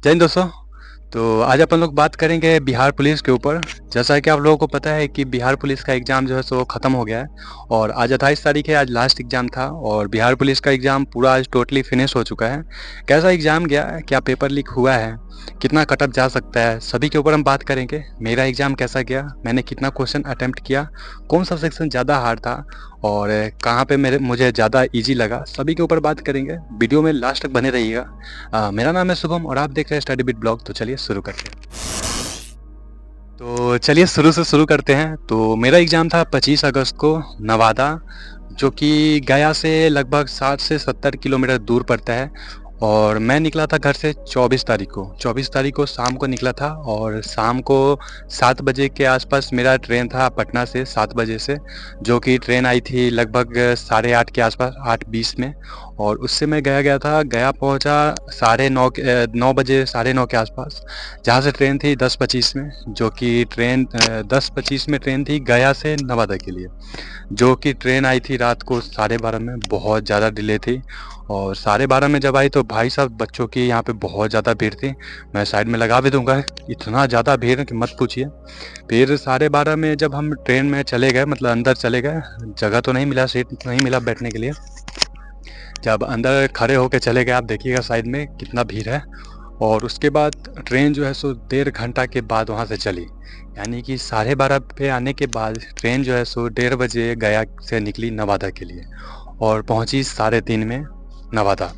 जय हिंद दोस्तों। तो आज अपन लोग बात करेंगे बिहार पुलिस के ऊपर। जैसा कि आप लोगों को पता है कि बिहार पुलिस का एग्ज़ाम जो है सो ख़त्म हो गया है और आज 28 तारीख है, आज लास्ट एग्ज़ाम था और बिहार पुलिस का एग्ज़ाम पूरा आज टोटली फिनिश हो चुका है। कैसा एग्ज़ाम गया, क्या पेपर लीक हुआ है, कितना कट ऑफ जा सकता है, सभी के ऊपर हम बात करेंगे। मेरा एग्ज़ाम कैसा गया, मैंने कितना क्वेश्चन अटेम्प्ट किया, कौन सा सेक्शन ज़्यादा हार्ड था और कहाँ पे मुझे ज़्यादा ईजी लगा, सभी के ऊपर बात करेंगे। वीडियो में लास्ट तक बने रहिएगा। मेरा नाम है शुभम और आप देख रहे हैं स्टडी बिट ब्लॉग। तो चलिए शुरू करते हैं। तो चलिए शुरू से शुरू करते हैं। तो मेरा एग्ज़ाम था 25 अगस्त को, नवादा, जो कि गया से लगभग 60 से 70 किलोमीटर दूर पड़ता है। और मैं निकला था घर से 24 तारीख को शाम को निकला था और शाम को 7 बजे के आसपास मेरा ट्रेन था पटना से, 7 बजे से, जो कि ट्रेन आई थी लगभग 8:30 के आसपास, 8:20 में। और उससे मैं गया था, गया पहुंचा 9 बजे, 9:30 के आसपास, जहां से ट्रेन थी 10:25 में, जो कि ट्रेन 10:25 में ट्रेन थी गया से नवादा के लिए, जो कि ट्रेन आई थी रात को 12:30 में। बहुत ज़्यादा डिले थी और 12:30 में जब आई तो भाई साहब बच्चों की यहाँ पे बहुत ज़्यादा भीड़ थी। मैं साइड में लगा भी दूंगा, इतना ज़्यादा भीड़ है कि मत पूछिए। फिर 12:30 में जब हम ट्रेन में चले गए, मतलब अंदर चले गए, जगह तो नहीं मिला, सीट नहीं मिला बैठने के लिए। जब अंदर खड़े होके चले गए, आप देखिएगा साइड में कितना भीड़ है। और उसके बाद ट्रेन जो है सो 1.5 घंटा के बाद वहाँ से चली, यानी कि 12:30 पे आने के बाद ट्रेन जो है सो 1:30 बजे गया से निकली नवादा के लिए और पहुँची 3:30 में नवादा।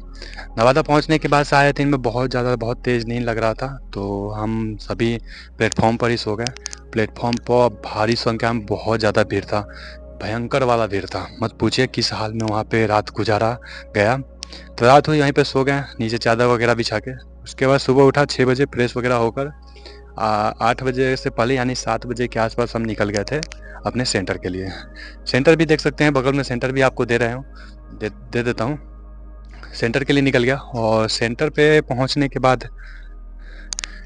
नवादा पहुँचने के बाद 3:30 में बहुत तेज़ नींद लग रहा था, तो हम सभी प्लेटफॉर्म पर ही सो गए। प्लेटफॉर्म पर भारी संख्या में बहुत ज़्यादा भीड़ था, भयंकर वाला भीड़ था, मत पूछिए किस हाल में वहाँ पे रात गुजारा गया। तो रात हुई, यहीं पे सो गए नीचे चादर वगैरह बिछा के। उसके बाद सुबह उठा 6 बजे, फ्रेश वगैरह होकर 8 बजे से पहले यानी 7 बजे के आसपास हम निकल गए थे अपने सेंटर के लिए। सेंटर भी देख सकते हैं, बगल में सेंटर भी आपको दे रहे हूँ, दे देता हूँ। सेंटर के लिए निकल गया और सेंटर पे पहुँचने के बाद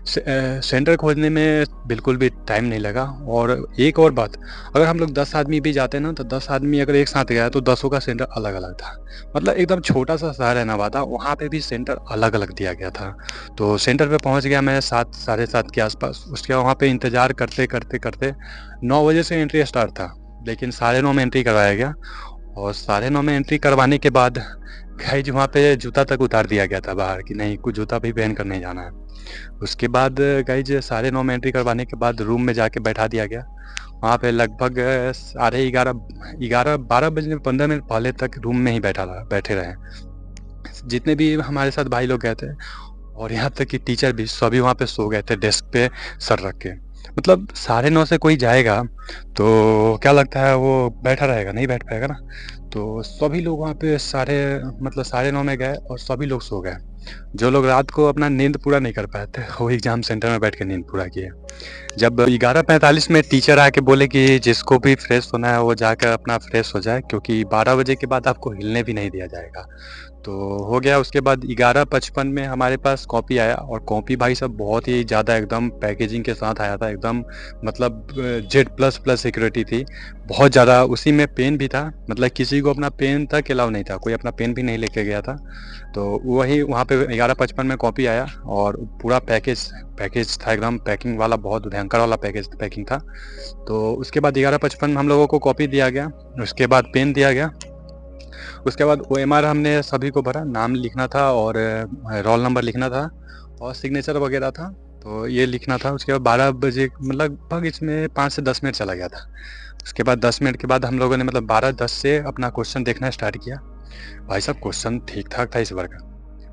सेंटर खोजने में बिल्कुल भी टाइम नहीं लगा। और एक और बात, अगर हम लोग 10 आदमी भी जाते ना, तो 10 आदमी अगर एक साथ गया तो 10 का सेंटर अलग अलग था। मतलब एकदम छोटा सा शहर है नवादा, वहाँ पे भी सेंटर अलग अलग दिया गया था। तो सेंटर पे पहुँच गया मैं 7, 7:30 के आसपास। उसके बाद वहाँ पे इंतज़ार करते करते करते 9 बजे से एंट्री स्टार्ट था, लेकिन 9:30 में एंट्री करवाया गया। और 9:30 में एंट्री करवाने के बाद गाइज वहाँ पे जूता तक उतार दिया गया था बाहर, कि नहीं, कुछ जूता भी पहन कर नहीं जाना है। उसके बाद गाइज 9:30 में एंट्री करवाने के बाद रूम में जाके बैठा दिया गया। वहाँ पे लगभग 12 बजने 15 मिनट पहले तक रूम में ही बैठे रहे जितने भी हमारे साथ भाई लोग गए थे। और यहाँ तक कि टीचर भी सभी वहाँ पे सो गए थे डेस्क पे सर रख के। मतलब 9:30 से कोई जाएगा तो क्या लगता है वो बैठा रहेगा, नहीं बैठ पाएगा ना। तो सभी लोग वहाँ पे 9:30 में गए और सभी लोग सो गए। जो लोग रात को अपना नींद पूरा नहीं कर पाए थे, वो एग्ज़ाम सेंटर में बैठ के नींद पूरा किए। जब 11:45 में टीचर आके बोले कि जिसको भी फ्रेश होना है वो जाकर अपना फ्रेश हो जाए, क्योंकि 12 बजे के बाद आपको हिलने भी नहीं दिया जाएगा। तो हो गया। उसके बाद 11:55 में हमारे पास कॉपी आया और कॉपी भाई साहब बहुत ही ज़्यादा एकदम पैकेजिंग के साथ आया था, एकदम मतलब Z++ सिक्योरिटी थी बहुत ज़्यादा। उसी में पेन भी था, मतलब किसी को अपना पेन तक अलाउ नहीं था, कोई अपना पेन भी नहीं लेके गया था। तो वही वहाँ पे 11:55 में कॉपी आया और पूरा पैकेज था, एकदम पैकिंग वाला, बहुत भयंकर वाला पैकिंग था। तो उसके बाद 11:55 में हम लोगों को कॉपी दिया गया, उसके बाद पेन दिया गया। उसके बाद OMR हमने सभी को भरा, नाम लिखना था और रोल नंबर लिखना था और सिग्नेचर वगैरह था, तो ये लिखना था। उसके बाद 12 बजे मतलब लगभग इसमें 5 से 10 मिनट चला गया था। उसके बाद 10 मिनट के बाद हम लोगों ने मतलब 12:10 से अपना क्वेश्चन देखना स्टार्ट किया। भाई साहब क्वेश्चन ठीक ठाक था इस बार का,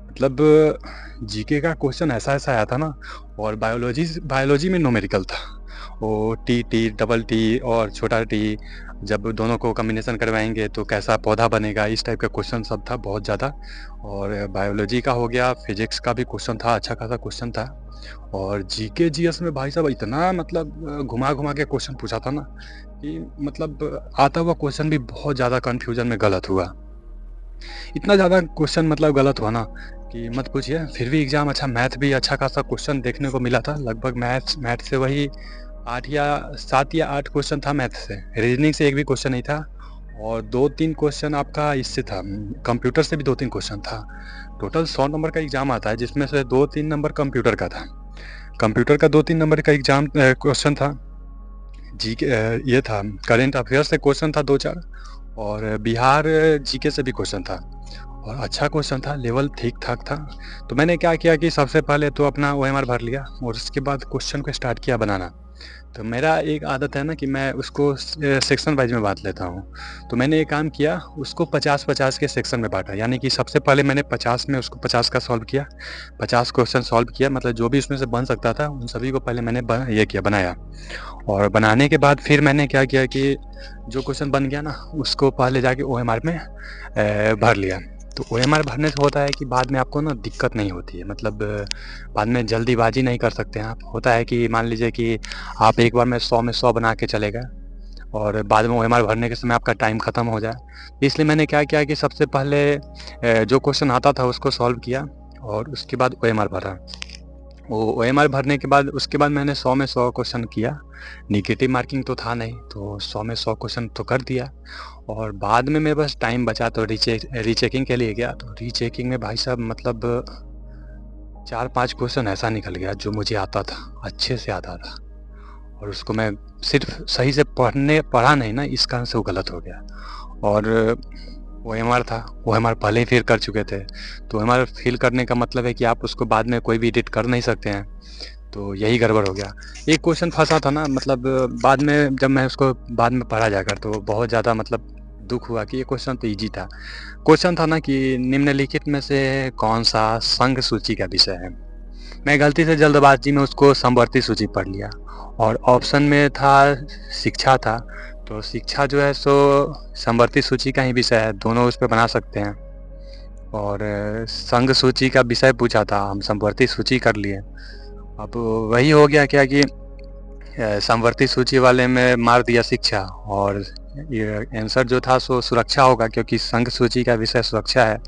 मतलब जीके का क्वेश्चन ऐसा ऐसा आया था ना। और बायोलॉजी में न्यूमेरिकल था, वो टी डबल टी और छोटा टी, जब दोनों को कॉम्बिनेशन करवाएंगे तो कैसा पौधा बनेगा, इस टाइप का क्वेश्चन सब था बहुत ज़्यादा। और बायोलॉजी का हो गया, फिजिक्स का भी क्वेश्चन था, अच्छा खासा क्वेश्चन था। और जीके जीएस में भाई साहब इतना मतलब घुमा घुमा के क्वेश्चन पूछा था ना, कि मतलब आता हुआ क्वेश्चन भी बहुत ज़्यादा कन्फ्यूजन में गलत हुआ। इतना ज़्यादा क्वेश्चन मतलब गलत हुआ ना कि मत पूछिए। फिर भी एग्ज़ाम अच्छा, मैथ भी अच्छा खासा क्वेश्चन देखने को मिला था। लगभग मैथ से वही 8 या 7 या 8 क्वेश्चन था मैथ से। रीजनिंग से एक भी क्वेश्चन नहीं था। और 2-3 क्वेश्चन आपका इससे था, कंप्यूटर से भी 2-3 क्वेश्चन था। टोटल 100 नंबर का एग्ज़ाम आता है, जिसमें से 2-3 नंबर कंप्यूटर का था। कंप्यूटर का 2-3 नंबर का एग्ज़ाम क्वेश्चन था। ये था, करंट अफेयर्स से क्वेश्चन था 2-4, और बिहार जीके से भी क्वेश्चन था, और अच्छा क्वेश्चन था, लेवल ठीक-ठाक था। तो मैंने क्या किया कि सबसे पहले तो अपना ओएमआर भर लिया, और उसके बाद क्वेश्चन को स्टार्ट किया बनाना। तो मेरा एक आदत है ना कि मैं उसको सेक्शन वाइज़ में बाँट लेता हूँ। तो मैंने एक काम किया, उसको 50-50 के सेक्शन में बाँटा, यानी कि सबसे पहले मैंने 50 में उसको 50 का सॉल्व किया, 50 क्वेश्चन सॉल्व किया, मतलब जो भी उसमें से बन सकता था, उन सभी को पहले मैंने ये किया, बनाया। और बनाने के बाद फिर मैंने क्या किया कि जो क्वेश्चन बन गया ना, उसको पहले जाके ओएमआर में भर लिया। तो ओएमआर भरने से होता है कि बाद में आपको ना दिक्कत नहीं होती है, मतलब बाद में जल्दीबाजी नहीं कर सकते हैं आप। होता है कि मान लीजिए कि आप एक बार में 100 में 100 बना के चले गए, और बाद में ओएमआर भरने के समय आपका टाइम ख़त्म हो जाए। इसलिए मैंने क्या किया कि सबसे पहले जो क्वेश्चन आता था उसको सॉल्व किया, और उसके बाद ओएमआर भरा। वो ओएमआर भरने के बाद उसके बाद मैंने 100 में 100 क्वेश्चन किया। नेगेटिव मार्किंग तो था नहीं, तो 100 में 100 क्वेश्चन तो कर दिया, और बाद में मेरे पास टाइम बचा तो रीचेकिंग के लिए गया। तो रीचेकिंग में भाई साहब मतलब 4-5 क्वेश्चन ऐसा निकल गया जो मुझे आता था, अच्छे से आता था, और उसको मैं सिर्फ सही से पढ़ा नहीं ना, इस कारण से वो गलत हो गया। और ओएमआर था, ओएमआर पहले ही फिल कर चुके थे, तो ओएमआर फिल करने का मतलब है कि आप उसको बाद में कोई भी एडिट कर नहीं सकते हैं। तो यही गड़बड़ हो गया। एक क्वेश्चन फँसा था ना, मतलब बाद में जब मैं उसको बाद में पढ़ा जाकर, तो बहुत ज़्यादा मतलब दुःख हुआ कि ये क्वेश्चन तो ईज़ी था। क्वेश्चन था ना कि निम्नलिखित में से कौन-सा संघ सूची का विषय है? मैं गलती से जल्दबाज़ी में उसको समवर्ती सूची पढ़ लिया, और ऑप्शन में था शिक्षा था, तो शिक्षा जो है सो समवर्ती सूची का ही विषय है, दोनों उस पे बना सकते हैं। और संघ सूची का विषय पूछा था, हम समवर्ती सूची कर लिए। अब वही हो गया क्या कि समवर्ती सूची वाले में मार दिया शिक्षा, और ये आंसर जो था सो सुरक्षा होगा, क्योंकि संघ सूची का विषय सुरक्षा है।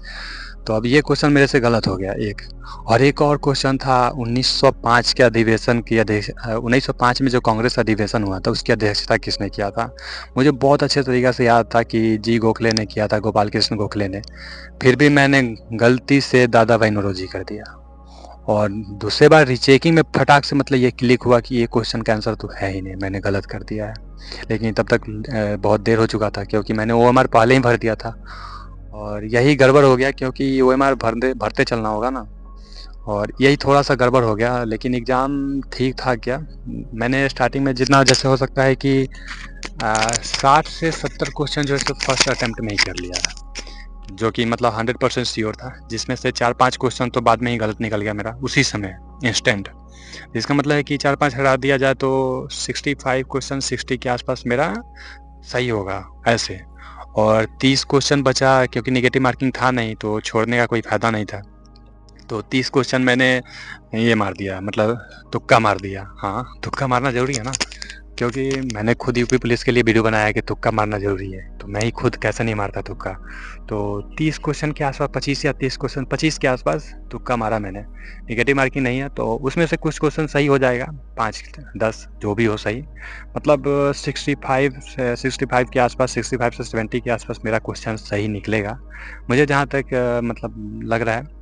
तो अब ये क्वेश्चन मेरे से गलत हो गया एक। और एक और क्वेश्चन था 1905 के अधिवेशन की 1905 में जो कांग्रेस अधिवेशन हुआ था, उसकी अध्यक्षता किसने किया था? मुझे बहुत अच्छे तरीक़े से याद था कि जी गोखले ने किया था, गोपाल कृष्ण गोखले ने। फिर भी मैंने गलती से दादा भाई नौरोजी कर दिया, और दूसरे बार रीचेकिंग में फटाक से मतलब ये क्लिक हुआ कि ये क्वेश्चन का आंसर तो है ही नहीं, मैंने गलत कर दिया है। लेकिन तब तक बहुत देर हो चुका था, क्योंकि मैंने ओएमआर पहले ही भर दिया था, और यही गड़बड़ हो गया, क्योंकि ओएमआर भरते चलना होगा ना, और यही थोड़ा-सा गड़बड़ हो गया। लेकिन एग्ज़ाम ठीक-ठाक गया। मैंने स्टार्टिंग में जितना जैसे हो सकता है कि 60 से 70 क्वेश्चन जो है सो फर्स्ट अटेम्प्ट में ही कर लिया था, जो कि मतलब 100% श्योर था, जिसमें से 4-5 क्वेश्चन तो बाद में ही गलत निकल गया मेरा, उसी समय इंस्टेंट। इसका मतलब है कि 4-5 हटा दिया जाए तो 65 क्वेश्चन 60 के आसपास मेरा सही होगा ऐसे। और 30 क्वेश्चन बचा, क्योंकि नेगेटिव मार्किंग था नहीं, तो छोड़ने का कोई फ़ायदा नहीं था। तो 30 क्वेश्चन मैंने ये मार दिया, मतलब तुक्का मार दिया। हाँ, तुक्का मारना ज़रूरी है ना, क्योंकि मैंने खुद यूपी पुलिस के लिए वीडियो बनाया है कि तुक्का मारना ज़रूरी है, तो मैं ही खुद कैसे नहीं मारता तुक्का। तो 30 क्वेश्चन के आसपास 25 या 30 क्वेश्चन 25 के आसपास तुक्का मारा मैंने। नेगेटिव मार्किंग नहीं है, तो उसमें से कुछ क्वेश्चन सही हो जाएगा, 5-10 जो भी हो सही। मतलब 65 के आसपास, 65 से 70 के आसपास मेरा क्वेश्चन सही निकलेगा, मुझे जहाँ तक मतलब लग रहा है।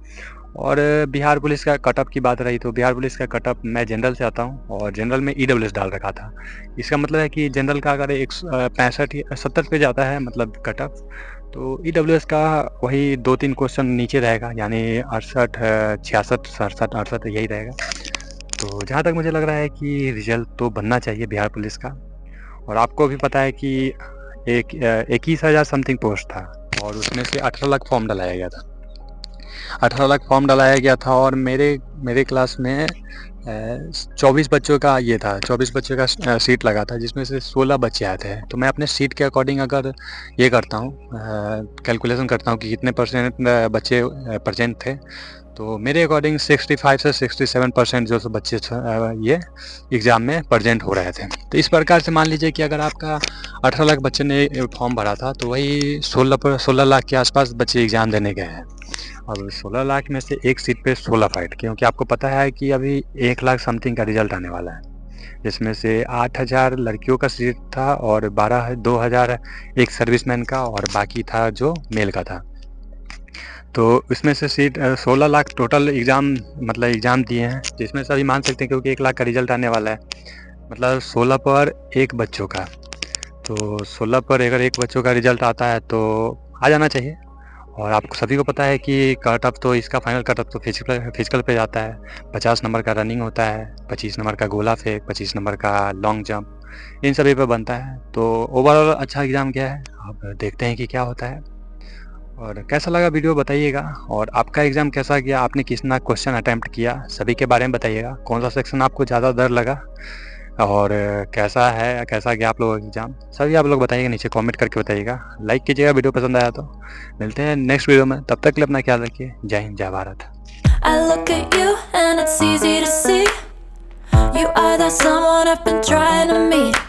और बिहार पुलिस का कटऑफ की बात रही, तो बिहार पुलिस का कटऑफ, मैं जनरल से आता हूँ, और जनरल में ईडब्ल्यूएस डाल रखा था। इसका मतलब है कि जनरल का अगर 65 या 70 पे जाता है मतलब कटऑफ, तो ईडब्ल्यूएस का वही 2-3 क्वेश्चन नीचे रहेगा, यानी 68, 66, 67, 68 यही रहेगा। तो जहाँ तक मुझे लग रहा है कि रिजल्ट तो बनना चाहिए बिहार पुलिस का। और आपको भी पता है कि 21,000 समथिंग पोस्ट था, और उसमें से 18 लाख फॉर्म डलाया गया था। 18 लाख फॉर्म डलाया गया था, और मेरे क्लास में 24 बच्चों का ये था, 24 बच्चों का सीट लगा था, जिसमें से 16 बच्चे आए थे। तो मैं अपने सीट के अकॉर्डिंग अगर ये करता हूँ, कैलकुलेशन करता हूँ कि कितने परसेंट बच्चे प्रेजेंट थे, तो मेरे अकॉर्डिंग 65 से 67% जो बच्चे ये एग्ज़ाम में प्रेजेंट हो रहे थे। तो इस प्रकार से मान लीजिए कि अगर आपका 18 लाख बच्चे ने फॉर्म भरा था, तो वही 16 लाख के आसपास बच्चे एग्ज़ाम देने गए हैं। अब 16 लाख में से एक सीट पे 16 फाइट, क्योंकि आपको पता है कि अभी 1 लाख समथिंग का रिजल्ट आने वाला है। जिसमें से 8000 लड़कियों का सीट था और 2000 एक सर्विसमैन का और बाकी था जो मेल का था। तो इसमें से सीट 16 लाख टोटल एग्ज़ाम दिए हैं, जिसमें से अभी मान सकते हैं क्योंकि 1 लाख का रिजल्ट आने वाला है, मतलब 16 पर एक बच्चों का। तो 16 पर अगर एक बच्चों का रिजल्ट आता है तो आ जाना चाहिए। और आपको सभी को पता है कि कट ऑफ तो इसका फाइनल कट ऑफ तो फिजिकल पे जाता है। 50 नंबर का रनिंग होता है, 25 नंबर का गोला फेंक, 25 नंबर का लॉन्ग जंप, इन सभी पे बनता है। तो ओवरऑल अच्छा एग्ज़ाम गया है, अब देखते हैं कि क्या होता है। और कैसा लगा वीडियो बताइएगा, और आपका एग्ज़ाम कैसा गया, आपने कितना क्वेश्चन अटैम्प्ट किया, सभी के बारे में बताइएगा। कौन सा सेक्शन आपको ज़्यादा डर लगा और कैसा गया आप लोगों का एग्ज़ाम, सभी आप लोग बताइएगा, नीचे कमेंट करके बताइएगा। लाइक कीजिएगा वीडियो पसंद आया तो। मिलते हैं नेक्स्ट वीडियो में, तब तक के लिए अपना ख्याल रखिए। जय हिंद, जय Bharat. I look at you and it's easy to see you are the someone I've been trying to meet.